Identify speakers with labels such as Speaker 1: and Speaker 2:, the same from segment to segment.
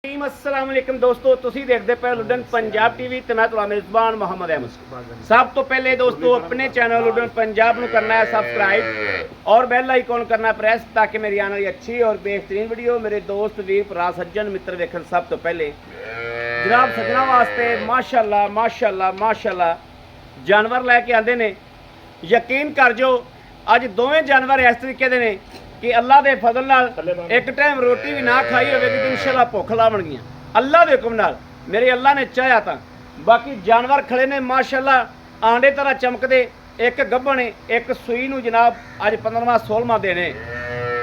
Speaker 1: अस्सलाम वालेकुम दोस्तों, ਤੁਸੀਂ ਦੇਖਦੇ ਪਏ ਲੁੱਡਨ ਪੰਜਾਬ ਟੀਵੀ ਤੇ ਮੈਂ ਤੁਹਾਡਾ ਮੇਜ਼ਬਾਨ ਮੁਹੰਮਦ ਅਹਿਮਦ। ਸਭ ਤੋਂ ਪਹਿਲੇ ਦੋਸਤੋ ਆਪਣੇ ਚੈਨਲ ਲੁੱਡਨ ਪੰਜਾਬ ਨੂੰ करना है सब्सक्राइब और बेल आइकॉन करना प्रेस ताकि मेरी आने वाली अच्छी और बेहतरीन वीडियो मेरे दोस्त वीर भरा सज्जन मित्र वेखन। सब तो पहले जनाब सज्जना वास्ते माशाअल्लाह माशाअल्लाह माशाअल्लाह जानवर लैके आते ने। यकीन कर जो अज दोवें जानवर इस तरीके दे ने कि अल्लाह के फजल नाल एक टाइम रोटी भी ना खाई होगी तो इंशाअल्लाह भुख लावणगियां अल्लाह के हुक्म नाल। मेरे अल्लाह ने चाहया था। बाकी जानवर खड़े ने माशाअल्लाह आंडे तरह चमकदे। एक गब्बन एक सूई नूं जनाब अज 15वां 16वां दिन है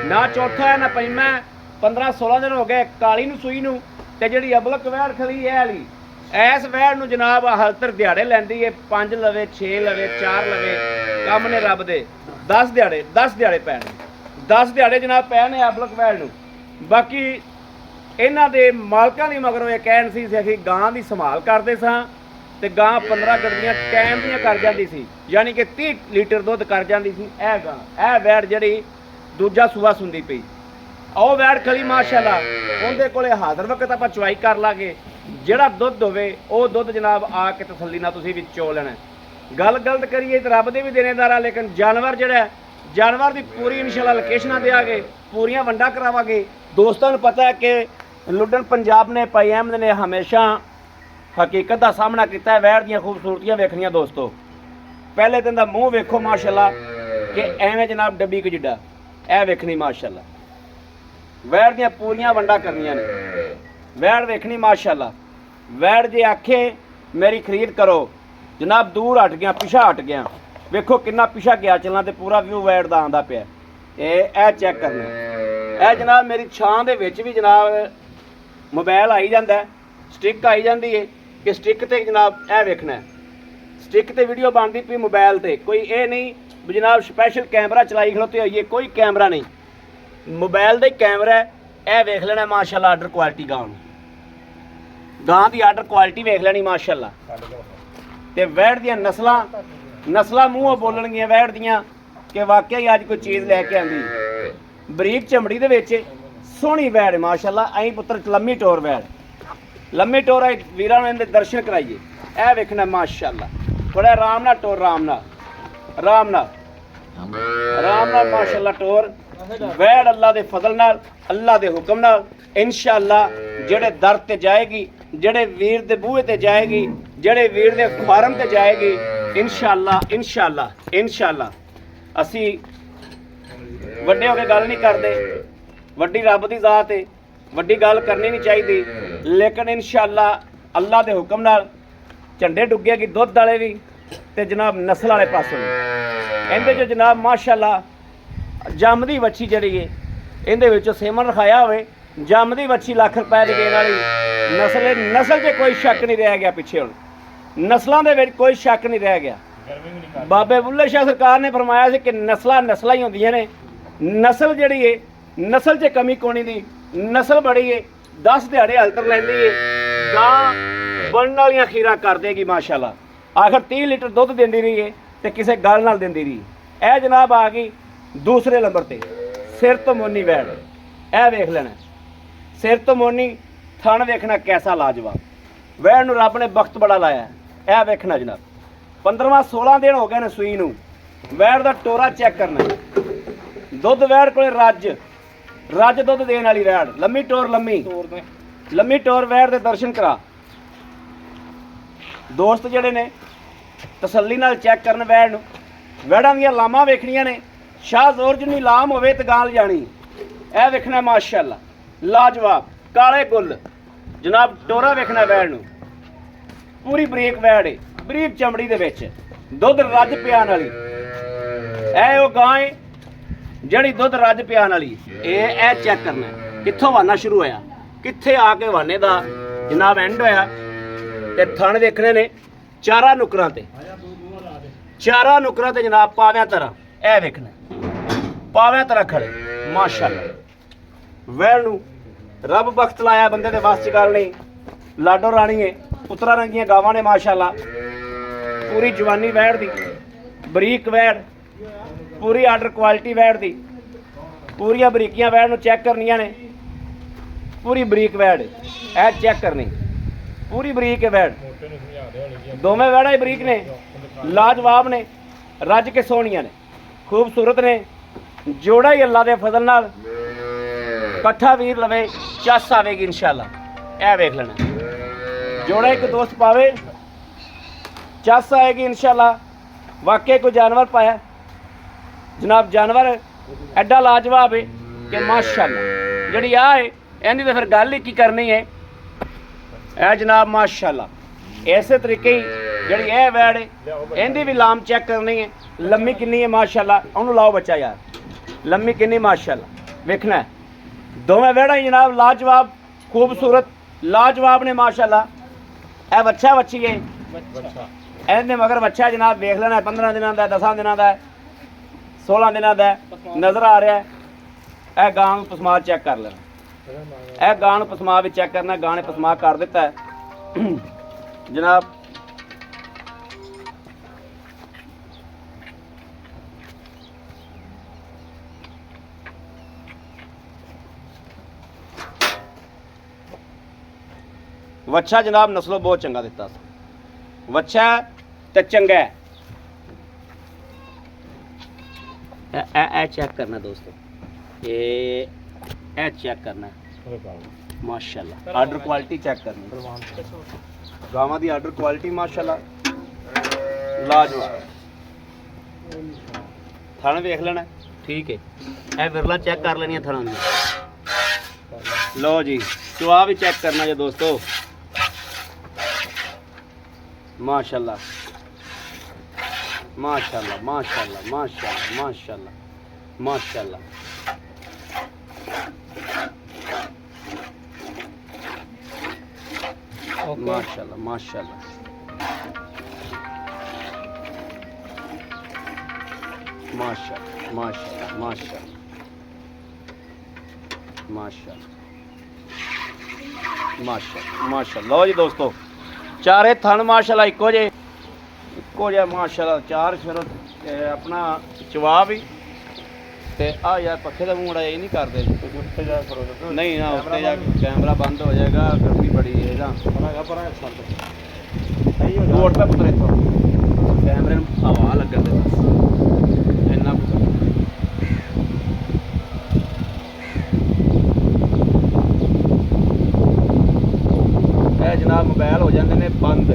Speaker 1: ना चौथा है ना पंजवां। 15-16 दिन हो गए काली नूं सूई नूं ते जिहड़ी अबलक वैड़ खड़ी है वाली इस वैड़ नूं जनाब हाल तक दिहाड़े लैंदी है। 5 लवे 6 लवे 4 लवे कम ने रब दे 10 दिहाड़े पैने 10 दिहाड़े जनाब पै ने अबलक वैड़ नूं। बाकी इन्हां दे मालकां दी मगरों ये कहण सी असीं गां दी संभाल करदे सां ते गां 15 गड्डियां टाइम दियां कर जांदी सी, यानी कि 30 लीटर दुੱਧ कर जांदी सी। ए गां ए वैड़ जिहड़ी दूजा सूआ सुंदी पई ਉਹ ਵੈੜ ਖਲੀ ਮਾਸ਼ਾਅੱਲਾ ਉਹਦੇ ਕੋਲੇ ਹਾਜ਼ਰ ਵਕਤ ਆਪਾਂ ਚੁਆਈ ਕਰ ਲਾਂਗੇ। ਜਿਹੜਾ ਦੁੱਧ ਹੋਵੇ ਉਹ ਦੁੱਧ ਜਨਾਬ ਆ ਕੇ ਤਸੱਲੀ ਨਾਲ ਤੁਸੀਂ ਵੀ ਚੋ ਲੈਣਾ। ਗੱਲ ਗਲਤ ਕਰੀਏ ਤਾਂ ਰੱਬ ਦੇ ਵੀ ਦੇਣੇਦਾਰ ਆ, ਲੇਕਿਨ ਜਾਨਵਰ ਜਿਹੜਾ जानवर की पूरी इंशाल्लाह लोकेशन देंगे, पूरियां वंडा करावांगे। दोस्तों पता है कि लुडन पंजाब ने भाई अहमद ने हमेशा हकीकत का सामना किया है। वैड़ दियां खूबसूरतियां वेखनियां दोस्तों। पहले दिन का मूँह वेखो माशाल्लाह कि एवें जनाब डब्बी क जिड्डा ए वेखनी माशाल्लाह। वैड़ दियां पूरियां वंडा करनियां ने, वैड़ वेखनी माशाल्लाह। वैड़ जे आखे मेरी खरीद करो जनाब दूर हट गया पिछा हट गया। वेखो कितना पिछा गया चलना तो पूरा व्यू वैड़ का आंदा पिया। ए चैक करना ए जनाब मेरी छां दे विच भी जनाब मोबाइल आई जाता है, स्टिक आई जाती है कि स्टिक ते जनाब ए वेखना है। स्टिक ते वीडियो बनती पई मोबाइल ते, कोई ये नहीं भी जनाब स्पैशल कैमरा चलाई खड़ोते होइए, कोई कैमरा नहीं, मोबाइल का कैमरा है। ए वेख लेना माशाल्लाह आर्डर क्वालिटी गां की आर्डर क्वालिटी वेख लेनी माशाल्लाह। ते वैड़ दियां नस्लां मूँहों बोलणगियां वैड़ दियां कि वाकई अज कोई चीज़ लैके आंदी। बरीक चमड़ी दे विच सोहनी वैड़ माशाल्लाह। अं पुत्र लम्मी टोर वैड़, लम्मी टोर आई वीरां नूं इहदे दर्शन कराइए। ए वेखना माशाल्लाह थोड़ा आराम नाल टोर, आराम नाल माशाल्लाह टोर वैड़ अल्लाह दे फजल नाल अल्लाह दे हुक्म नाल इंशाअल्लाह जेड़े दर ते जाएगी, जेड़े वीर दे बूहे ते जाएगी, जेड़े वीर दे फार्म ते जाएगी इंशाअल्लाह इंशाअल्लाह इंशाअल्लाह। असी वड्डे होके गल नहीं करते, वड्डी रब दी जात है, वड्डी गल करनी नहीं चाहिए, लेकिन इंशाअल्लाह अल्लाह दे हुक्म नाल झंडे डुगेगी दुध वाले भी ते जनाब नस्ल वाले पासों। इहदे च जनाब माशाअल्लाह जमदी वच्छी जिहड़ी है इहदे विच सेमन रखाया होवे, जमदी वच्छी लाख रुपए दी देण वाली नस्ल च कोई शक नहीं रह गया। पिछे हुण नस्लों के कोई शक नहीं रह गया। बाबे बुल्ले शाह सरकार ने फरमाया से कि नस्ल ही होंदियां ने। नस्ल जिहड़ी है नस्ल च कमी कोनी दी, नस्ल बड़ी है। 10 दिहाड़े हलतर लैंदी है, गां बनने वालियां खीरां कर देगी माशाल्लाह। आखिर 30 लीटर दुध देंदी रही है तो किसी गल नाल देंदी रही है। ए जनाब आ गई दूसरे नंबर ते सिर तो मोनी वैड़। ए वेख लेना सिर तो मोनी, थन वेखना कैसा लाजवाब। वैड़ नूं रब ने बख्त बड़ा लाया। ए वेखना जनाब 15वां 16 दिन हो गए ने सूई नूं। वैड़ दा टोरा चेक करना, दुध वैड़ कोले रज दुध देने वाली वैड़, लम्मी टोर लम्मी टोर वैड़ दे दर्शन करा। दोस्त जिहड़े ने तसल्ली नाल चेक करन वैड़ नूं। वैड़ां दीयां लामां वेखणियां ने, शाह जोर जिन्नी लाम होवे ते गाल जानी। ए वेखना माशाअल्लाह लाजवाब काले गुल जनाब टोरा वेखना वैड़ नूं। पूरी बरीक वैड़ है, बरीक चमड़ी दे विच दुध रज पियाण वाली। ए गां है जिहड़ी दुध रज पियाण वाली। ए चेक करना कित्थों वाना शुरू होया, कित्थे आके वाने दा जनाब एंड होया। ते थण देखने ने चारा नुकरां ते जनाब पाव्यां तरह। ए वेखना पाव्यां तरह खड़े माशाअल्लाह। वैड़ नूं रब बख्त लाया, बंदे दे वास च गल नहीं। लाडो राणी है, पुत्रा रंगियां गावां ने माशाअल्लाह। पूरी जवानी वैड़ दी, बरीक वैड़, पूरी आर्डर क्वालिटी वैड़ दी, पूरियां बरीकियां वैड़ नूं चेक करनियां ने। पूरी बरीक वैड़ ਇਹ ਚੈੱਕ ਕਰਨੀ ਪੂਰੀ ਬਰੀਕ ਹੈ ਵੈੜ, ਦੋਵੇਂ ਵੈੜਾਂ ਹੀ ਬਰੀਕ ਨੇ, ਲਾਜਵਾਬ ਨੇ, ਰੱਜ ਕੇ ਸੋਹਣੀਆਂ ਨੇ, ਖੂਬਸੂਰਤ ਨੇ। ਜੋੜਾ ਹੀ ਅੱਲਾ ਦੇ ਫਜ਼ਲ ਨਾਲ ਇਕੱਠਾ ਵੀਰ ਲਵੇ ਚੱਸ ਆਵੇਗੀ ਇਨਸ਼ਾਅੱਲਾ। ਇਹ ਵੇਖ ਲੈਣਾ ਜੋੜਾ ਇੱਕ ਦੋਸਤ ਪਾਵੇ ਚੱਸ ਆਏਗੀ ਇਨਸ਼ਾਅੱਲਾ। ਵਾਕਈ ਕੋਈ ਜਾਨਵਰ ਪਾਇਆ ਜਨਾਬ, ਜਾਨਵਰ ਐਡਾ ਲਾਜਵਾਬ ਹੈ ਕਿ ਮਾਸ਼ਾਅੱਲਾ। ਜਿਹੜੀ ਆ ਹੈ ਇਹਦੀ ਤਾਂ ਫਿਰ ਗੱਲ ਹੀ ਕੀ ਕਰਨੀ ਹੈ। ਇਹ ਜਨਾਬ ਮਾਸ਼ਾਅੱਲਾ ਇਸੇ ਤਰੀਕੇ ਹੀ ਜਿਹੜੀ ਇਹ ਵੈੜ ਹੈ ਇਹਦੀ ਵੀ ਲਾਮ ਚੈੱਕ ਕਰਨੀ ਹੈ। ਲੰਮੀ ਕਿੰਨੀ ਹੈ ਮਾਸ਼ਾਅੱਲਾ, ਉਹਨੂੰ ਲਾਓ ਬੱਚਾ ਯਾਰ, ਲੰਮੀ ਕਿੰਨੀ ਮਾਸ਼ਾਅੱਲਾ ਵੇਖਣਾ ਹੈ। ਦੋਵੇਂ ਵੈੜਾਂ ਹੀ ਜਨਾਬ ਲਾਜਵਾਬ ਖੂਬਸੂਰਤ ਲਾਜਵਾਬ ਨੇ ਮਾਸ਼ਾਅੱਲਾ। ਇਹ ਬੱਚਾ ਬੱਚੀ ਹੈ, ਇਹਦੇ ਮਗਰ ਬੱਚਾ ਜਨਾਬ ਵੇਖ ਲੈਣਾ 15 ਦਿਨਾਂ ਦਾ, 10 ਦਿਨਾਂ ਦਾ, 16 ਦਿਨਾਂ ਦਾ ਨਜ਼ਰ ਆ ਰਿਹਾ। ਇਹ ਗਾਂ ਨੂੰ ਪਸਮਾ ਚੈੱਕ ਕਰ ਲੈਣਾ, ਇਹ ਗਾਂ ਨੂੰ ਪਸਮਾ ਵੀ ਚੈੱਕ ਕਰਨਾ। ਗਾਂ ਨੇ ਪਸਮਾ ਕਰ ਦਿੱਤਾ ਹੈ ਜਨਾਬ। ਵੱਛਾ ਜਨਾਬ ਨਸਲੋਂ ਬਹੁਤ ਚੰਗਾ ਦਿੱਤਾ ਸੀ, ਵੱਛਾ ਤੇ ਚੰਗਾ ਹੈ। ਇਹ ਚੈੱਕ ਕਰਨਾ ਦੋਸਤੋ, ਇਹ ਚੈੱਕ ਕਰਨਾ ਮਾਸ਼ਾਅੱਲਾ। ਆਰਡਰ ਕੁਆਲਿਟੀ ਚੈੱਕ ਕਰਨੀ, ਗਾਵਾਂ ਦੀ ਆਰਡਰ ਕੁਆਲਿਟੀ ਮਾਸ਼ਾਅੱਲਾ ਲਾਜਵਾਬ। ਥਣ ਵੇਖ ਲੈਣਾ ਠੀਕ ਹੈ। ਇਹ ਵਿਰਲਾ ਚੈੱਕ ਕਰ ਲੈਣੀਆਂ ਥਣਾਂ ਦੀਆਂ। ਲਓ ਜੀ ਚੁਆ ਵੀ ਚੈੱਕ ਕਰਨਾ ਜੇ ਦੋਸਤੋ माशाल्लाह माशाल्लाह माशाल्लाह माशाल्लाह माशाल्लाह माशाल्लाह। माशाल्लाह माशाल्लाह माशाल्लाह माशाल्लाह माशाल्लाह माशाल्लाह माशाल्लाह माशाल्लाह। लो जी दोस्तों चारे थन माशाल्लाह इको जे माशाल्लाह चार फिर अपना चवा भी ते आ यार पखे का मूड़ा ये नहीं करते नहीं ना, उससे जाके कैमरा बंद हो जाएगा, गर्मी बड़ी है ना रोड पे पुतरे तो कैमरे में हवा लगन दे बस इन्ना कुछ। जनाब मोबाइल हो जाते हैं बंद।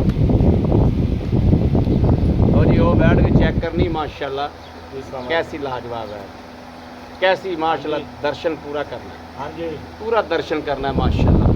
Speaker 1: तो जी वो बैठ के चेक करनी माशाल्लाह कैसी लाजवाब है, कैसी माशाल्लाह दर्शन पूरा करना है। हाँ जी पूरा दर्शन करना है माशाल्लाह।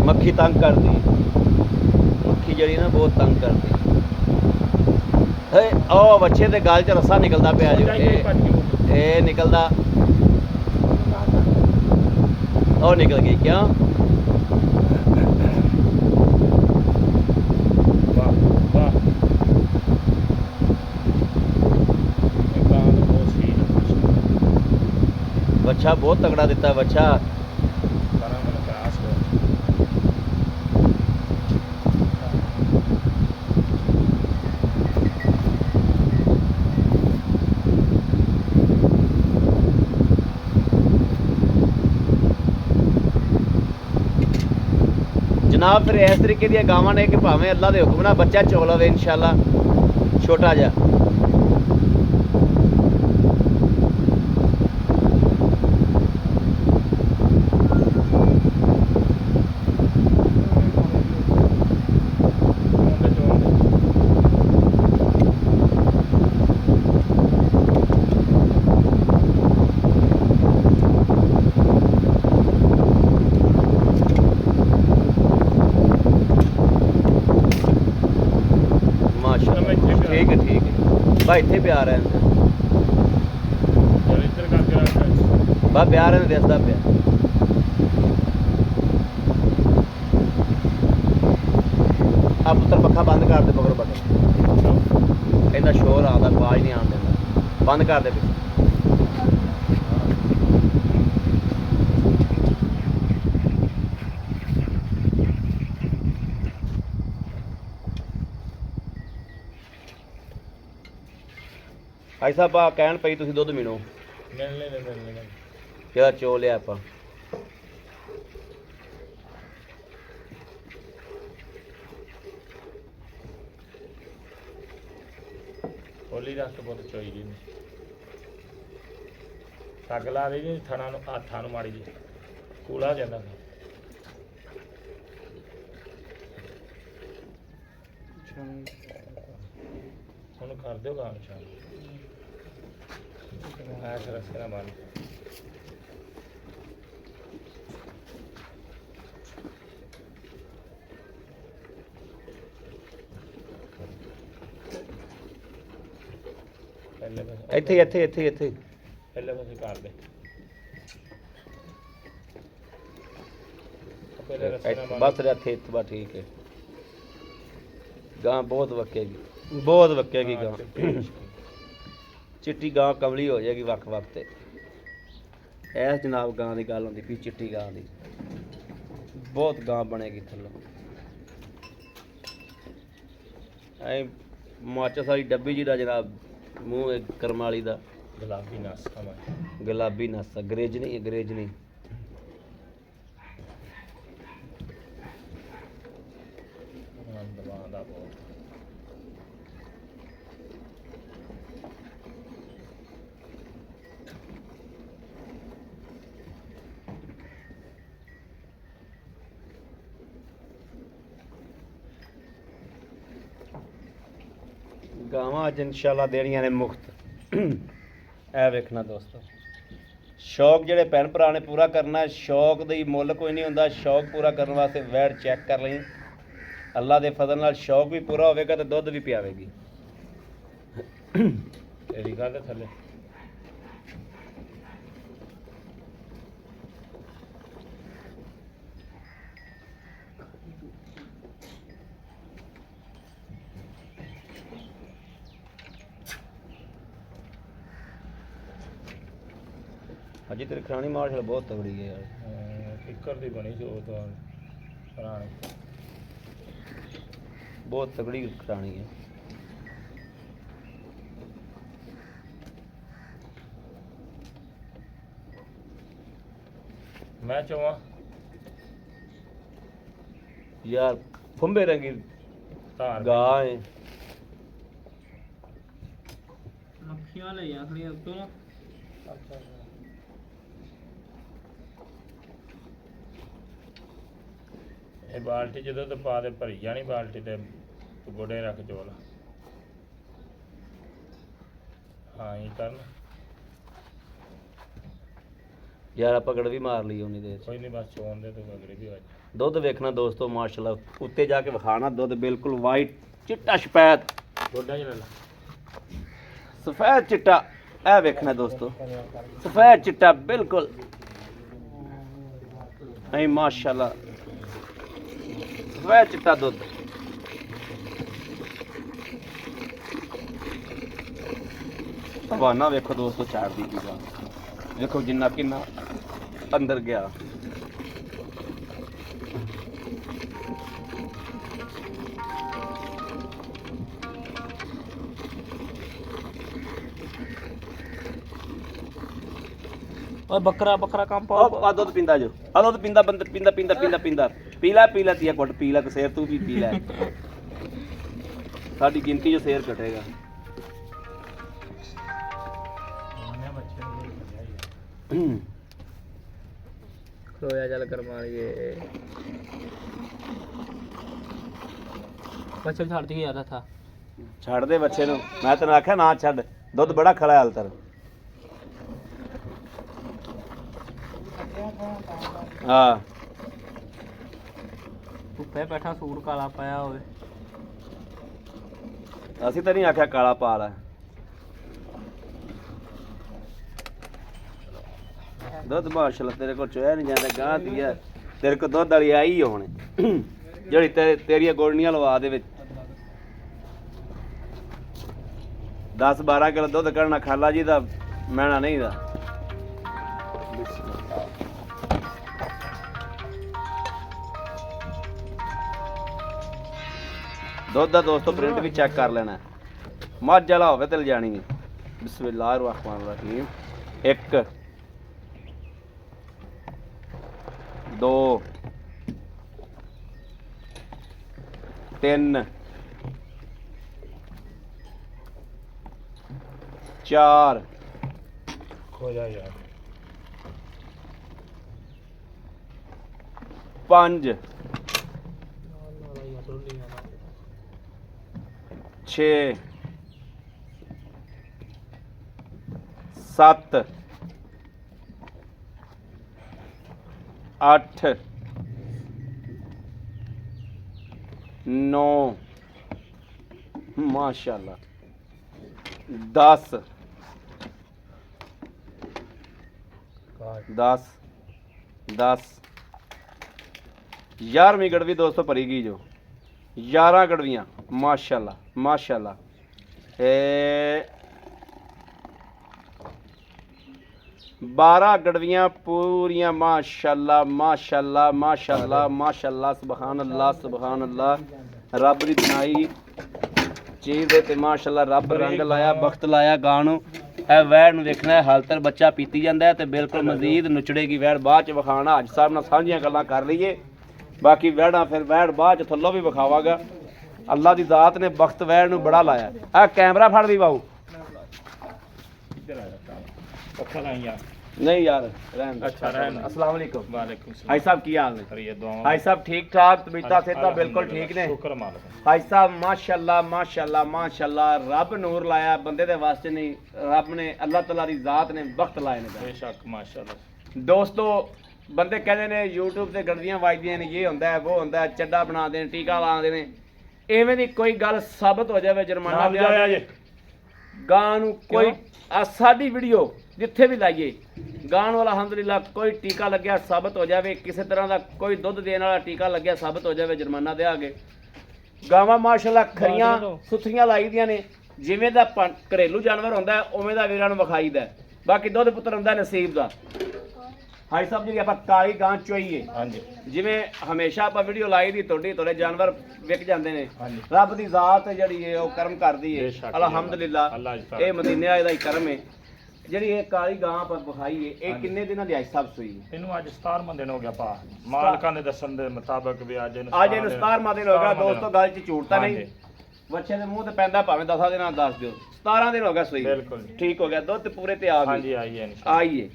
Speaker 1: मक्खी तंग करती, मक्खी जड़ी ना बहुत तंग करती। ओ बच्चे के गल च रस्सा निकलता पाया जो ये निकलता ओ निकल गई क्या। बच्चा बहुत तगड़ा दिता बच्चा। जनाब फिर इस तरीके दी गावां ने कि भावें अल्लाह दे हुक्म नाल बच्चा चोल लवे इंशाअल्लाह छोटा जा।
Speaker 2: ਠੀਕ ਹੈ ਬਾ ਇੱਥੇ ਪਿਆਰ ਹੈ
Speaker 3: ਚਲ ਇੱਧਰ ਕਰਕੇ ਰੱਖ
Speaker 2: ਬਾ ਪਿਆਰ ਹੈ ਦਿਸਦਾ ਪਿਆ ਆ ਪੁੱਤਰ ਪੱਖਾ ਬੰਦ ਕਰ ਦੇ ਮਗਰ ਬਟਨ ਇੰਨਾ ਸ਼ੋਰ ਆਉਂਦਾ ਆਵਾਜ਼ ਨਹੀਂ ਆਉਣ ਦਿੰਦਾ ਬੰਦ ਕਰ ਦੇ ਪਿੱਛੇ ਭਾਈ ਸਾਹਿਬ ਆ ਕਹਿਣ ਪਈ ਤੁਸੀਂ ਦੁੱਧ ਮੀਣੋ
Speaker 3: ਮਿਲ ਲੈ
Speaker 2: ਜਿਹੜਾ ਚੋ ਲਿਆ ਆਪਾਂ
Speaker 3: ਹੋਲੀ ਰੱਖ ਬਹੁਤ ਚੋਈ ਜੀ ਸੱਗ ਲਾ ਦੇ ਜੀ ਥਣਾ ਨੂੰ ਹੱਥਾਂ ਨੂੰ ਮਾੜੀ ਜੀ ਕੂਲਾ ਜਾਂਦਾ ਉਹਨੂੰ ਕਰ ਦਿਓ ਗਾਂ ਸ਼ਾਮ ਆਇਆ ਰਸਤੇ ਨਾ ਮਾਰ
Speaker 2: ਇੱਥੇ
Speaker 3: ਪਹਿਲੇ ਪਾਸੇ ਕਰ ਦੇ ਪਹਿਲੇ ਰਸਤੇ ਨਾ ਮਾਰ
Speaker 2: ਬਸ ਇੱਥੇ ਬਾ ਠੀਕ ਹੈ ਗਾਂ ਬਹੁਤ ਵਕੇਗੀ ਗਾਂ ਚਿੱਟੀ ਗਾਂ ਕਮਲੀ ਹੋ ਜਾਏਗੀ ਵੱਖ ਤੇ ਐਸ ਜਨਾਬ ਗਾਂ ਦੀ ਗੱਲ ਹੁੰਦੀ ਵੀ ਚਿੱਟੀ ਗਾਂ ਦੀ ਬਹੁਤ ਗਾਂ ਬਣੇਗੀ ਥੱਲੋਂ ਐ ਮਾਚਸ ਵਾਲੀ ਡੱਬੀ ਜੀ ਦਾ ਜਨਾਬ ਮੂੰਹ ਕਰਮ ਵਾਲੀ ਦਾ
Speaker 3: ਗੁਲਾਬੀ ਨਸ
Speaker 2: ਗੁਲਾਬੀ ਨਸ ਅੰਗਰੇਜ਼ ਨਹੀਂ
Speaker 3: ਦਵਾ ਦਾ ਬਹੁਤ
Speaker 2: ਗਾਵਾਂ ਅੱਜ ਇਨਸ਼ਾਅੱਲਾ ਦੇਣੀਆਂ ਨੇ ਮੁਫਤ ਇਹ ਵੇਖਣਾ ਦੋਸਤੋ ਸ਼ੌਕ ਜਿਹੜੇ ਭੈਣ ਭਰਾ ਨੇ ਪੂਰਾ ਕਰਨਾ ਸ਼ੌਕ ਦਾ ਹੀ ਮੁੱਲ ਕੋਈ ਨਹੀਂ ਹੁੰਦਾ ਸ਼ੌਕ ਪੂਰਾ ਕਰਨ ਵਾਸਤੇ ਵੈੜ ਚੈੱਕ ਕਰ ਲਈ ਅੱਲਾ ਦੇ ਫਜ਼ਲ ਨਾਲ ਸ਼ੌਕ ਵੀ ਪੂਰਾ ਹੋਵੇਗਾ ਤੇ ਦੁੱਧ ਵੀ ਪਿਆਵੇਗੀ
Speaker 3: ਤੇਰੀ ਗੱਲ ਥੱਲੇ
Speaker 2: ਅਜੇ ਤੇਰੀ ਖਰਾਣੀ ਮਾਰਸ਼ਲ ਬਹੁਤ ਤਗੜੀ ਹੈ ਯਾਰ
Speaker 3: ਫਿਕਰ ਦੀ ਬਣੀ ਸੀ ਉਹ ਤਾਂ ਪੁਰਾਣੀ
Speaker 2: ਬਹੁਤ ਤਗੜੀ ਖਰਾਣੀ ਹੈ
Speaker 3: ਮੈਂ ਚਾਹਾਂ
Speaker 2: ਯਾਰ ਫੁੰਬੇ ਰੰਗੀ
Speaker 3: ਧਾਰ
Speaker 2: ਗਾਂ ਹੈ
Speaker 4: ਮੱਖੀਆਂ ਲਈਆਂ ਖੜੀਆਂ ਉੱਤੋਂ ਨਾ
Speaker 3: ਅੱਛਾ ਇਹ ਬਾਲਟੀ ਜਦੋਂ ਤੇ ਪਾ ਦੇ ਭਰੀ ਜਾਣੀ ਬਾਲਟੀ ਤੇ ਗੋਡੇ ਰੱਖ ਚੋਲ ਹਾਂ ਇਹ ਕਰਨ
Speaker 2: ਯਾਰ ਆਪਾਂ ਗੜਵੀ ਮਾਰ ਲਈ ਉਨੀ ਦੇਰ 'ਚ
Speaker 3: ਕੋਈ ਨਹੀਂ ਬਸ ਚੋਣ ਦੇ ਤੇ ਅਗਲੇ ਵੀ ਵੱਜ
Speaker 2: ਦੁੱਧ ਵੇਖਣਾ ਦੋਸਤੋ ਮਾਸ਼ਾਅੱਲਾ ਉੱਤੇ ਜਾ ਕੇ ਵਿਖਾਣਾ ਦੁੱਧ ਬਿਲਕੁਲ ਵਾਈਟ ਚਿੱਟਾ ਸਫੈਦ
Speaker 3: ਗੋਡਾ ਜਿਹਾ ਲੈ ਲਾ
Speaker 2: ਸਫੈਦ ਚਿੱਟਾ ਇਹ ਵੇਖਣਾ ਦੋਸਤੋ ਸਫੈਦ ਚਿੱਟਾ ਬਿਲਕੁਲ ਐ ਮਾਸ਼ਾਅੱਲਾ ਸਫੈਦ ਚਿੱਟਾ ਦੁੱਧ ਹਵਾਨਾ ਵੇਖੋ ਦੋਸਤੋ ਚਾੜਦੀ ਕੀ ਗਾ ਵੇਖੋ ਜਿੰਨਾ ਕਿੰਨਾ ਅੰਦਰ ਗਿਆ
Speaker 4: ਓਏ ਬੱਕਰਾ ਕੰਮ
Speaker 2: ਆ ਦੁੱਧ ਪੀਂਦਾ ਜੋ ਆ ਦੁੱਧ ਪੀਂਦਾ ਬੰਦਰ ਪੀਂਦਾ ਪੀਲਾ ਤੀਆ ਗੁੱਟ ਪੀਲਾ ਤੇ ਸ਼ੇਰ ਤੂੰ ਵੀ ਪੀ ਲੈ ਸਾਡੀ ਗਿਣਤੀ ਜੋ ਸ਼ੇਰ ਘਟੇਗਾ
Speaker 3: ਉਹਨੇ ਬੱਚੇ ਨੂੰ ਨਹੀਂ ਪਤਾ ਹੀ
Speaker 4: ਖਲੋਇਆ ਚੱਲ ਕਰ ਮਾਰੀਏ ਬੱਚੇ ਛੱਡ ਦੀ ਯਾਰ ਥਾ
Speaker 2: ਛੱਡ ਦੇ ਬੱਚੇ ਨੂੰ ਮੈਂ ਤੈਨੂੰ ਆਖਿਆ ਨਾ ਛੱਡ ਦੁੱਧ ਬੜਾ ਖੜਾ ਹਾਲ ਤਰ ਹਾਂ
Speaker 4: ਧੁੱਪੇ ਬੈਠਾ ਸੂਟ ਕਾਲਾ ਪਾਇਆ ਹੋਵੇ
Speaker 2: ਅਸੀਂ ਤਾਂ ਨਹੀਂ ਆਖਿਆ ਕਾਲਾ ਪਾ ਲੈ। ਦੁੱਧ ਮਾਸ਼ਾਅੱਲਾ ਤੇਰੇ ਕੋਲ ਚੋਇਆ ਨਹੀਂ ਜਾਂਦਾ, ਗਾਂ ਦੀ ਹੈ ਤੇਰੇ ਕੋਲ ਦੁੱਧ ਵਾਲੀ ਆਈ ਹੁਣ ਜਿਹੜੀ ਤੇਰੀਆਂ ਗੋਲਣੀਆਂ ਲਵਾ ਦੇ ਵਿੱਚ 10-12 ਕਿਲੋ ਦੁੱਧ ਕੱਢਣਾ ਖਾਲਾ ਜੀ ਦਾ ਮੈਣਾ ਨਹੀਂ ਦਾ। ਦੁੱਧ ਦਾ ਦੋਸਤੋ ਪ੍ਰਿੰਟ ਵੀ ਚੈੱਕ ਕਰ ਲੈਣਾ, ਮੱਝ ਵਾਲਾ ਹੋਵੇ ਤੇ ਲਿਜਾਣੀ ਹੈ। ਬਿਸਮਿਲ੍ਲਾਹਿਰ ਰਹਿਮਾਨਿਰ ਰਹੀਮ। 1 2 3 4
Speaker 3: ਖੋ ਜਾ ਯਾਰ
Speaker 2: 5 6 7 8 9 माशाल्लाह 10 10 10 11ਵੀਂ ਗੜਵੀ ਦੋਸਤੋ ਭਰੀ ਗਈ ਜੋ 11 ਗੜਵੀਆਂ ਮਾਸ਼ਾਅੱਲਾ ਮਾਸ਼ਾਅੱਲਾ। 12 ਗੜਵੀਆਂ ਪੂਰੀਆਂ ਮਾਸ਼ਾਅੱਲਾ ਮਾਸ਼ਾਅੱਲਾ ਮਾਸ਼ਾਅੱਲਾ ਮਾਸ਼ਾਅੱਲਾ ਸੁਭਾਨ ਅੱਲਾਹ ਸੁਭਾਨ ਅੱਲਾਹ। ਰੱਬ ਦੀ ਬਣਾਈ ਚੀਜ਼ ਦੇ ਤੇ ਮਾਸ਼ਾਅੱਲਾ ਰੱਬ ਰੰਗ ਲਾਇਆ ਬਖਤ ਲਾਇਆ ਗਾਂ ਨੂੰ। ਇਹ ਵੈੜ ਨੂੰ ਵੇਖਣਾ ਹੈ ਹਾਲਤਰ ਬੱਚਾ ਪੀਤੀ ਜਾਂਦਾ ਹੈ ਤੇ ਬਿਲਕੁਲ ਮਜ਼ੀਦ ਨੁਚੜੇਗੀ ਵੈੜ। ਬਾਅਦ ਚ ਵਿਖਾਣਾ ਅੱਜ ਸਾਹਿਬ ਨਾਲ ਸਾਂਝੀਆਂ ਗੱਲਾਂ ਕਰ ਲਈਏ, ਬਾਕੀ ਵੈੜਾਂ ਫਿਰ ਵੈੜ ਬਾਅਦ ਚ ਥੱਲੋਂ ਵੀ ਵਿਖਾਵਾਂਗਾ। ਅੱਲਾ ਦੀ ਜ਼ਾਤ ਨੇ ਬਖਤ ਵੈੜ ਨੂੰ ਬੜਾ ਲਾਇਆ। ਆ ਕੈਮਰਾ ਫੜ ਲਈ ਬਾਊ।
Speaker 3: ਇੱਧਰ ਆ ਜਾ ਅੱਖਾਂ ਲਾਈ ਯਾਰ।
Speaker 2: ਨਹੀਂ ਯਾਰ ਰਹਿਣ ਦੇ।
Speaker 3: ਅੱਛਾ ਰਹਿਣ।
Speaker 2: अस्सलाम वालेकुम।
Speaker 3: ਵਾਲੇਕੁਮ ਸਲਾਮ।
Speaker 2: भाई साहब की हाल ने?
Speaker 3: ਕਰੀਏ ਦੁਆਵਾਂ।
Speaker 2: भाई साहब ठीक ठाक तबीयत सेहत बिल्कुल ठीक ने?
Speaker 3: ਸ਼ੁਕਰ ਮਾਲਕ।
Speaker 2: भाई साहब माशाल्लाह माशाल्लाह माशाल्लाह रब नूर लाया बंदे दे वास्ते नहीं, रब ने अल्लाह ताला दी जात ने वक्त लाए ने।
Speaker 3: ਬੇਸ਼ੱਕ ਮਾਸ਼ਾਅੱਲਾ।
Speaker 2: दोस्तों बंदे कहते ने YouTube ਤੇ ਗੜਦੀਆਂ ਵੱਜਦੀਆਂ ਨੇ, ਇਹ ਹੁੰਦਾ ਹੈ ਉਹ ਹੁੰਦਾ ਹੈ, ਚੱਡਾ ਬਣਾ ਦੇਣ ਟੀਕਾ ਲਾਉਂਦੇ ਨੇ। ਐਵੇਂ ਦੀ ਕੋਈ ਗੱਲ ਸਾਬਤ ਹੋ ਜਾਵੇ ਜੁਰਮਾਨਾ
Speaker 3: ਨਾਮ
Speaker 2: ਦਿਆ
Speaker 3: ਜਾਇਆ ਜੇ।
Speaker 2: ਗਾਂ ਨੂੰ ਕੋਈ ਆ ਸਾਡੀ ਵੀਡੀਓ ਜਿੱਥੇ ਵੀ ਲਾਈਏ ਗਾਂ ਨੂੰ ਅਲਹਮਦੁਲਿਲਾ ਕੋਈ ਟੀਕਾ ਲੱਗਿਆ ਸਾਬਤ ਹੋ ਜਾਵੇ, ਕਿਸੇ ਤਰ੍ਹਾਂ ਦਾ ਕੋਈ ਦੁੱਧ ਦੇਣ ਵਾਲਾ ਟੀਕਾ ਲੱਗਿਆ ਸਾਬਤ ਹੋ ਜਾਵੇ, ਜੁਰਮਾਨਾ ਦਿਆਂਗੇ। ਗਾਵਾਂ ਮਾਸ਼ਾਅੱਲਾ ਖਰੀਆਂ ਸੁਥਰੀਆਂ ਲਾਈ ਦੀਆਂ ਨੇ, ਜਿਵੇਂ ਦਾ ਘਰੇਲੂ ਜਾਨਵਰ ਹੁੰਦਾ ਹੈ, ਉਵੇਂ ਦਾ ਵੀਰਾਂ ਨੂੰ ਵਿਖਾਈਦਾ ਹੈ। ਬਾਕੀ ਦੁੱਧ ਪੁੱਤਰ ਹੁੰਦਾ ਨਸੀਬ ਦਾ। ਹਾਈ ਸਾਹਿਬ ਜਿਹੜੀ ਆਪਾਂ ਕਾਲੀ ਗਾਂ ਚੋਈਏ,
Speaker 3: ਹਾਂਜੀ
Speaker 2: ਜਿਵੇਂ ਹਮੇਸ਼ਾ ਆਪਾਂ ਵੀਡੀਓ ਲਾਈ ਦੀ ਤੁਹਾਡੇ ਜਾਨਵਰ ਵਿਕ ਜਾਂਦੇ ਨੇ।
Speaker 3: ਹਾਂਜੀ।
Speaker 2: ਰੱਬ ਦੀ ਜ਼ਾਤ ਜਿਹੜੀ ਹੈ ਉਹ ਕਰਮ ਕਰਦੀ ਹੈ
Speaker 3: ਬੇਸ਼ੱਕ।
Speaker 2: ਅਲਹਮਦੁਲਿਲਾ।
Speaker 3: ਅੱਲਾਹ ਜੀ
Speaker 2: ਇਹ ਮਦੀਨੇ ਵਾਲੇ ਦਾ ਹੀ ਕਰਮ ਹੈ। ਜਿਹੜੀ ਇਹ ਕਾਲੀ ਗਾਂ ਆਪਾਂ ਵਿਖਾਈ ਹੈ, ਇਹ ਕਿੰਨੇ ਦਿਨਾਂ ਦੀ ਅੱਜ ਸਾਹਿਬ ਸੂਈ ਹੈ?
Speaker 3: ਇਹਨੂੰ ਅੱਜ 17ਵਾਂ ਦਿਨ ਹੋ ਗਿਆ ਪਾ। ਮਾਲਕਾਂ ਦੇ ਦੱਸਣ ਦੇ ਮੁਤਾਬਕ ਵੀ ਅੱਜ ਇਹਨੂੰ
Speaker 2: ਅੱਜ ਇਹਨੂੰ 17ਵਾਂ ਦਿਨ ਹੋ ਗਿਆ ਦੋਸਤੋ। ਗੱਲ 'ਚ ਝੂਠ ਤਾਂ ਨਹੀਂ,
Speaker 3: ਹਾਂਜੀ।
Speaker 2: ਬੱਚੇ ਦੇ ਮੂੰਹ ਤੇ ਪੈਂਦਾ ਭਾਵੇਂ 10 ਦਿਨਾਂ ਦਾ ਦੱਸ ਦਿਓ। 17 ਦਿਨ ਹੋ ਗਿਆ ਸੂਈ।
Speaker 3: ਬਿਲਕੁਲ।
Speaker 2: ਠੀਕ ਹੋ ਗਿਆ, ਦੁੱਧ ਪੂਰੇ ਤੇ ਆ ਗਈ।
Speaker 3: ਹਾਂਜੀ ਆਈ ਹੈ ਇਨਸ਼ਾਅੱਲਾ।
Speaker 2: ਆਈਏ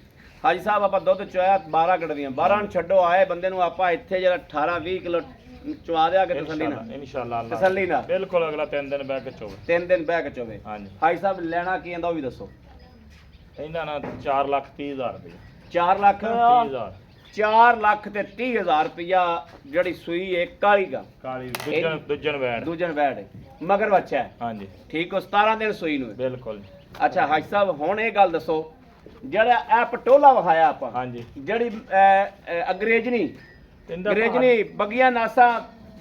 Speaker 2: ਹਾਜੀ ਸਾਹਿਬ ਆਪਾਂ ਦੁੱਧ ਚੋਇਆ 12 ਗੜਵੀਆਂ। 12 ਨੂੰ ਛੱਡੋ, ਆਏ ਬੰਦੇ ਨੂੰ ਆਪਾਂ ਇੱਥੇ ਜਿਹੜਾ 18-20 ਕਿਲੋ ਚਵਾ ਦਿਆਂਗੇ ਤਸੱਲੀ ਨਾਲ।
Speaker 3: ਇਨਸ਼ਾਅੱਲਾ ਅੱਲਾਹ
Speaker 2: ਤਸੱਲੀ ਨਾਲ।
Speaker 3: ਬਿਲਕੁਲ ਅਗਲਾ 3 ਦਿਨ ਬਹਿ ਕੇ ਚੋਵੇ।
Speaker 2: 3 ਦਿਨ ਬਹਿ ਕੇ ਚੋਵੇ।
Speaker 3: ਹਾਂਜੀ।
Speaker 2: ਹਾਜੀ ਸਾਹਿਬ ਲੈਣਾ ਕੀ ਆਂਦਾ ਉਹ ਵੀ ਦੱਸੋ।
Speaker 3: ਇਹਨਾਂ ਨਾਲ 4,30,000 ਰੁਪਏ।
Speaker 2: 4 ਲੱਖ
Speaker 3: 30,000
Speaker 2: 4 ਲੱਖ ਤੇ 30,000 ਰੁਪਇਆ ਜਿਹੜੀ ਸੂਈ ਹੈ ਕਾਲੀ ਗਾ।
Speaker 3: ਕਾਲੀ ਦੂਜਨ ਵੈਣ।
Speaker 2: ਦੂਜਨ ਬੈਠ ਹੈ ਮਗਰ ਬੱਚਾ ਹੈ।
Speaker 3: ਹਾਂਜੀ
Speaker 2: ਠੀਕ ਹੋ, 17 ਦਿਨ ਸੂਈ ਨੂੰ ਹੈ।
Speaker 3: ਬਿਲਕੁਲ।
Speaker 2: ਅੱਛਾ ਹਾਜੀ ਸਾਹਿਬ ਹੁਣ ਇਹ ਗੱਲ ਦੱਸੋ, ਜਿਹੜਾ ਇਹ ਪਟੋਲਾ ਵਿਖਾਇਆ ਆਪਾਂ,
Speaker 3: ਹਾਂਜੀ
Speaker 2: ਜਿਹੜੀ ਅੰਗਰੇਜ਼ਨੀ
Speaker 3: ਇਹਦਾ
Speaker 2: ਅੰਗਰੇਜ਼ਨੀ ਬੱਗੀਆਂ ਨਾਸਾਂ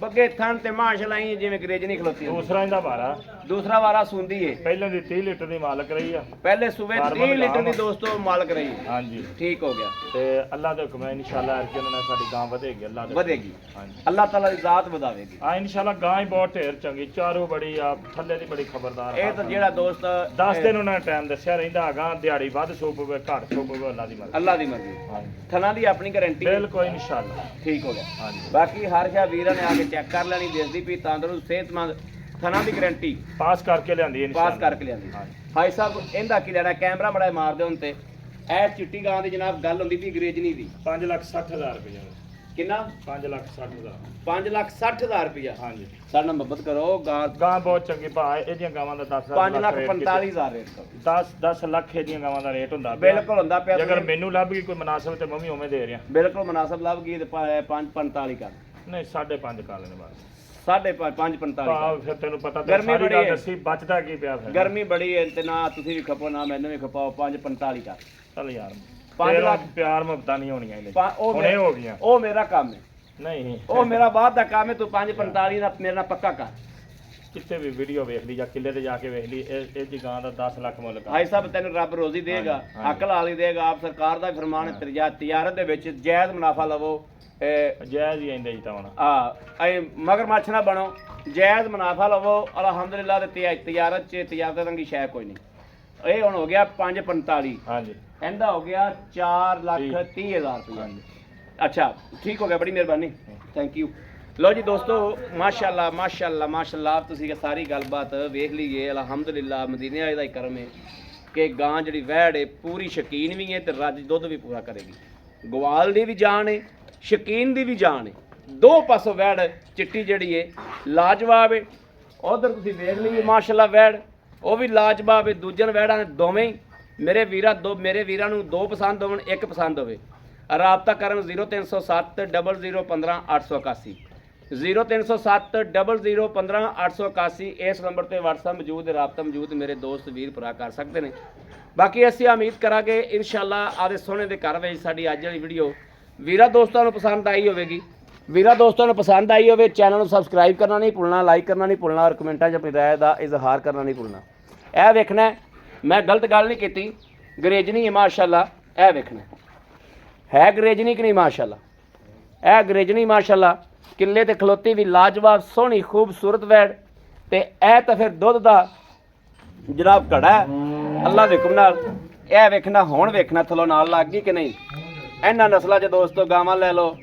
Speaker 2: ਬੱਗੇ ਥਣ ਤੇ ਮਾਸ਼ਾਅੱਲਾ ਹੀ ਜਿਵੇਂ ਅੰਗਰੇਜ਼ਨੀ ਖਲੋਤੀ ਹੁੰਦੀ।
Speaker 3: ਦੂਸਰਾ ਇਹਦਾ ਭਾਰਾ
Speaker 2: ਦੂਸਰਾ ਵਾਰਾ ਸੁੰਦੀ ਏ।
Speaker 3: ਪਹਿਲਾਂ ਦੀ 30 ਲੀਟਰ ਦੀ ਮਾਲਕ ਰਹੀ ਆ।
Speaker 2: ਪਹਿਲੇ ਸੂਬੇ 30 ਲੀਟਰ ਦੀ ਦੋਸਤੋ ਮਾਲਕ ਰਹੀ ਹੈ।
Speaker 3: ਹਾਂਜੀ
Speaker 2: ਠੀਕ ਹੋ ਗਿਆ,
Speaker 3: ਤੇ ਅੱਲਾਹ ਦੇ ਹੁਕਮ ਹੈ ਇਨਸ਼ਾਅੱਲਾ ਅਰਕੇ ਉਹਨਾਂ ਨਾਲ ਸਾਡੀ ਗਾਂ ਵਧੇਗੀ। ਅੱਲਾਹ ਦੇ
Speaker 2: ਵਧੇਗੀ।
Speaker 3: ਹਾਂਜੀ
Speaker 2: ਅੱਲਾਹ ਤਾਲਾ ਦੀ ਜ਼ਾਤ ਵਧਾਵੇਗੀ।
Speaker 3: ਆ ਇਨਸ਼ਾਅੱਲਾ ਗਾਂ ਹੀ ਬਹੁਤ ਢੇਰ ਚੰਗੀ, ਚਾਰੋਂ ਬੜੀ ਆ, ਥੱਲੇ ਦੀ ਬੜੀ ਖਬਰਦਾਰ।
Speaker 2: ਇਹ ਤਾਂ ਜਿਹੜਾ ਦੋਸਤ
Speaker 3: 10 ਦਿਨ ਉਹਨਾਂ ਨੇ ਟਾਈਮ ਦੱਸਿਆ ਰਹਿੰਦਾ ਹੈਗਾ, ਦਿਹਾੜੀ ਵੱਧ ਸੋ ਪਵੇ ਘੱਟ ਸੋ ਪਵੇ, ਅੱਲਾਹ ਦੀ ਮਰਜ਼ੀ।
Speaker 2: ਅੱਲਾਹ ਦੀ ਮਰਜ਼ੀ।
Speaker 3: ਹਾਂਜੀ
Speaker 2: ਥਣਾ ਦੀ ਆਪਣੀ ਗਾਰੰਟੀ।
Speaker 3: ਬਿਲਕੁਲ ਇਨਸ਼ਾਅੱਲਾ।
Speaker 2: ਠੀਕ ਹੋ ਗਿਆ।
Speaker 3: ਹਾਂਜੀ
Speaker 2: ਬਾਕੀ ਹਰ ਸ਼ਾ ਵੀਰਾਂ ਨੇ ਆ ਕੇ ਚੈੱਕ ਕਰ ਲੈਣੀ, ਦਿਸਦੀ ਪਈ ਤੰਦਰੁਸਤ ਸਿਹਤਮੰਦ ਥਣਾ ਦੀ ਗਾਰੰਟੀ
Speaker 3: ਪਾਸ ਕਰਕੇ ਲਿਆਂਦੀ ਇਨਸ਼ਾਅੱਲਾ।
Speaker 2: ਪਾਸ ਕਰਕੇ ਲਿਆਂਦੀ।
Speaker 3: ਹਾਂਜੀ
Speaker 2: ਭਾਈ ਸਾਹਿਬ ਇਹਦਾ ਕੀ ਲੈਣਾ? ਕੈਮਰਾ ਬੜਾ ਮਾਰਦੇ ਹੁਣ ਤੇ ਇਹ ਚਿੱਟੀ ਗਾਂ ਦੀ ਜਨਾਬ ਗੱਲ ਹੁੰਦੀ ਸੀ ਅੰਗਰੇਜ਼ਨੀ ਦੀ।
Speaker 3: 5,60,000 ਰੁਪਏ।
Speaker 2: ਕਿੰਨਾ?
Speaker 3: 5,60,000।
Speaker 2: 5,60,000 ਰੁਪਇਆ।
Speaker 3: ਹਾਂਜੀ
Speaker 2: ਸਾਡੇ ਨਾਲ ਮੁਹੱਬਤ ਕਰੋ। ਗਾਂ
Speaker 3: ਗਾਂ ਬਹੁਤ ਚੰਗੀ ਭਾ, ਇਹਦੀਆਂ ਗਾਵਾਂ ਦਾ
Speaker 2: 5,45,000 ਰੇਟ ਕਰੋ।
Speaker 3: 10 ਲੱਖ ਇਹਦੀਆਂ ਗਾਵਾਂ ਦਾ ਰੇਟ ਹੁੰਦਾ ਪਿਆ।
Speaker 2: ਬਿਲਕੁਲ ਹੁੰਦਾ ਪਿਆ।
Speaker 3: ਜੇ ਅਗਰ ਮੈਨੂੰ ਲੱਭ ਗਈ ਕੋਈ ਮੁਨਾਸਬ ਤੇ ਮੈਂ ਵੀ ਉਵੇਂ ਦੇ ਰਿਹਾ।
Speaker 2: ਬਿਲਕੁਲ ਮੁਨਾਸਬ ਲੱਭ ਗਈ ਤੇ 5:45 ਕਰ।
Speaker 3: ਨਹੀਂ 5.5 ਕਰ ਲੈਣੇ ਬਸ।
Speaker 2: 5:45
Speaker 3: ਭਾਵ ਫਿਰ ਤੈਨੂੰ ਪਤਾ ਤੇ
Speaker 2: ਗਰਮੀ
Speaker 3: ਸਾਰੀ
Speaker 2: ਬੜੀ
Speaker 3: ਗੱਲ
Speaker 2: ਹੈ।
Speaker 3: ਦੱਸੀ ਬਚਦਾ ਕੀ ਪਿਆ ਫਿਰ
Speaker 2: ਗਰਮੀ ਬੜੀ ਹੈ ਤੇ ਨਾ ਤੁਸੀਂ ਵੀ ਖਪੋ ਨਾ ਮੈਨੂੰ ਵੀ ਖਪਾਓ 5:45 ਕਰ
Speaker 3: ਚੱਲ ਯਾਰ
Speaker 2: 5
Speaker 3: ਤੇਰਾ
Speaker 2: ਲੱਖ
Speaker 3: ਪਿਆਰ ਮੁਹੱਬਤਾਂ ਨਹੀਂ ਹੋਣੀਆਂ ਇਹਦੇ
Speaker 2: ਉਹ
Speaker 3: ਹੁਣੇ ਹੋ ਗਈਆਂ
Speaker 2: ਉਹ ਮੇਰਾ ਕੰਮ ਹੈ
Speaker 3: ਨਹੀਂ
Speaker 2: ਉਹ ਮੇਰਾ ਬਾਅਦ ਦਾ ਕੰਮ ਹੈ ਤੂੰ 5:45 ਦਾ ਮੇਰੇ ਨਾਲ ਪੱਕਾ ਕਰ
Speaker 3: ਕਿਤੇ ਵੀ ਵੀਡੀਓ ਵੇਖ ਲਈ ਜਾਂ ਕਿੱਲੇ ਤੇ ਜਾ ਕੇ ਵੇਖ ਲਈ ਇਹ ਜੀ ਗਾਂ ਦਾ 10 ਲੱਖ ਮੁੱਲ ਕਰ
Speaker 2: ਭਾਈ ਸਾਹਿਬ ਤੈਨੂੰ ਰੱਬ ਰੋਜ਼ੀ ਦੇਗਾ
Speaker 3: ਹਾਂਜੀ, ਹਾਂਜੀ।
Speaker 2: ਅਕਲ ਵਾਲੀ ਦੇਗਾ ਆਪ ਸਰਕਾਰ ਦਾ ਫਰਮਾਨ ਹੈ ਤਿਜਾਰਤ ਦੇ ਵਿੱਚ ਜਾਇਜ਼ ਮੁਨਾਫਾ ਲਵੋ
Speaker 3: ਜਾਇਜ਼ ਹੀ ਆਂਦੇ ਜੀ ਤਾਂ ਹੁਣ
Speaker 2: ਐ ਮਗਰਮੱਛ ਨਾ ਬਣੋ ਜਾਇਜ਼ ਮੁਨਾਫਾ ਲਵੋ ਅਲਹਮਦੁਲਿਲਾ ਤੇ ਤਿਜਾਰਤ ਚ ਤਿਜਾਰਤ ਰੰਗੀ ਸ਼ੈ ਕੋਈ ਨਹੀਂ ਇਹ ਹੁਣ ਹੋ ਗਿਆ 5:45
Speaker 3: ਹਾਂਜੀ
Speaker 2: ਇਹਦਾ ਹੋ ਗਿਆ 4,30,000 ਰੁਪਏ ਅੱਛਾ ਠੀਕ ਹੋ ਗਿਆ ਬੜੀ ਮਿਹਰਬਾਨੀ ਥੈਂਕ ਯੂ ਲੋ ਜੀ ਦੋਸਤੋ ਮਾਸ਼ਾਅੱਲਾ ਮਾਸ਼ਾਅੱਲਾ ਮਾਸ਼ਾਅੱਲਾ ਤੁਸੀਂ ਸਾਰੀ ਗੱਲਬਾਤ ਵੇਖ ਲਈਏ ਅਲਹਮਦੁਲਿਲਾ ਮਦੀਨੇ ਵਾਲੇ ਦਾ ਹੀ ਕਰਮ ਹੈ ਕਿ ਗਾਂ ਜਿਹੜੀ ਵਹਿੜ ਹੈ ਪੂਰੀ ਸ਼ਕੀਨ ਵੀ ਹੈ ਤੇ ਰੱਜ ਦੁੱਧ ਵੀ ਪੂਰਾ ਕਰੇਗੀ ਗਵਾਲ ਦੀ ਵੀ ਜਾਨ ਹੈ ਸ਼ਕੀਨ ਦੀ ਵੀ ਜਾਨ ਹੈ ਦੋ ਪਾਸੋਂ ਵਹਿੜ ਚਿੱਟੀ ਜਿਹੜੀ ਹੈ ਲਾਜਵਾਬ ਹੈ ਉਧਰ ਤੁਸੀਂ ਵੇਖ ਲਈਏ ਮਾਸ਼ਾਅੱਲਾ ਵਹਿੜ ਉਹ ਵੀ ਲਾਜਵਾਬ ਹੈ ਦੂਜਨ ਵਹਿੜਾਂ ਨੇ ਦੋਵੇਂ ਹੀ ਮੇਰੇ ਵੀਰਾਂ ਨੂੰ ਦੋ ਪਸੰਦ ਹੋਣ ਇੱਕ ਪਸੰਦ ਹੋਵੇ ਰਾਬਤਾ ਕਰਨ 0307 00 15 881 0307 00 15 881 ਇਸ ਨੰਬਰ ਤੇ WhatsApp ਮੌਜੂਦ ਹੈ ਰਾਬਤਾ ਮੌਜੂਦ ਮੇਰੇ ਦੋਸਤ ਵੀਰ ਭਰਾ ਕਰ ਸਕਦੇ ਨੇ ਬਾਕੀ ਅਸੀਂ ਉਮੀਦ ਕਰਾਂਗੇ ਇਨਸ਼ਾਅੱਲਾ ਆਦੇ ਸੋਹਣੇ ਦੇ ਘਰ ਵਿੱਚ ਸਾਡੀ ਅੱਜ ਵਾਲੀ ਵੀਡੀਓ ਵੀਰਾਂ ਦੋਸਤਾਂ ਨੂੰ ਪਸੰਦ ਆਈ ਹੋਵੇਗੀ ਵੀਰਾਂ ਦੋਸਤਾਂ ਨੂੰ ਪਸੰਦ ਆਈ ਹੋਵੇ ਚੈਨਲ ਨੂੰ ਸਬਸਕ੍ਰਾਈਬ ਕਰਨਾ ਨਹੀਂ ਭੁੱਲਣਾ ਲਾਈਕ ਕਰਨਾ ਨਹੀਂ ਭੁੱਲਣਾ ਔਰ ਕਮੈਂਟਾਂ 'ਚ ਆਪਣੀ ਰਾਏ ਦਾ ਇਜ਼ਹਾਰ ਕਰਨਾ ਨਹੀਂ ਭੁੱਲਣਾ ਇਹ ਵੇਖਣਾ ਹੈ, ਮੈਂ ਗਲਤ ਗੱਲ ਨਹੀਂ ਕੀਤੀ ਗਰੇਜਨੀ ਹੈ ਮਾਸ਼ਾਅੱਲਾ ਇਹ ਵੇਖਣਾ ਹੈ ਗਰੇਜਨੀ ਕਿ ਨਹੀਂ ਮਾਸ਼ਾਅੱਲਾ ਇਹ ਗਰੇਜਨੀ ਮਾਸ਼ਾਅੱਲਾ ਕਿੱਲੇ ਤੇ ਖਲੋਤੀ ਵੀ ਲਾਜਵਾਬ ਸੋਹਣੀ ਖੂਬਸੂਰਤ ਵੈੜ ਤੇ ਇਹ ਤਾਂ ਫਿਰ ਦੁੱਧ ਦਾ ਜਨਾਬ ਘੜਾ ਹੈ ਅੱਲਾ ਦੇ ਹੁਕਮ ਨਾਲ ਇਹ ਵੇਖਣਾ ਹੁਣ ਵੇਖਣਾ ਥਲੋਂ ਨਾਲ ਲੱਗ ਗਈ ਕਿ ਨਹੀਂ ਇਹਨਾਂ ਨਸਲਾਂ 'ਚ ਦੋਸਤੋ ਗਾਵਾਂ ਲੈ ਲਓ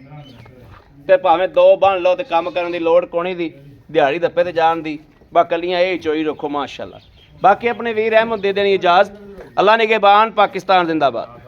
Speaker 2: ਤੇ ਭਾਵੇਂ ਦੋ ਬਣ ਲਓ ਤੇ ਕੰਮ ਕਰਨ ਦੀ ਲੋੜ ਕੋਣੀ ਦੀ ਦਿਹਾੜੀ ਦੱਪੇ ਤੇ ਜਾਣ ਦੀ ਬਾ ਕੱਲੀਆਂ ਇਹ ਚੋਈ ਰੱਖੋ ਮਾਸ਼ਾਅੱਲਾ ਬਾਕੀ ਆਪਣੇ ਵੀਰ ਅਹਿਮਦ ਦੇ ਦੇਣੀ ਇਜਾਜ਼ਤ ਅੱਲਾ ਨਿਗਹਿਬਾਨ ਪਾਕਿਸਤਾਨ ਜ਼ਿੰਦਾਬਾਦ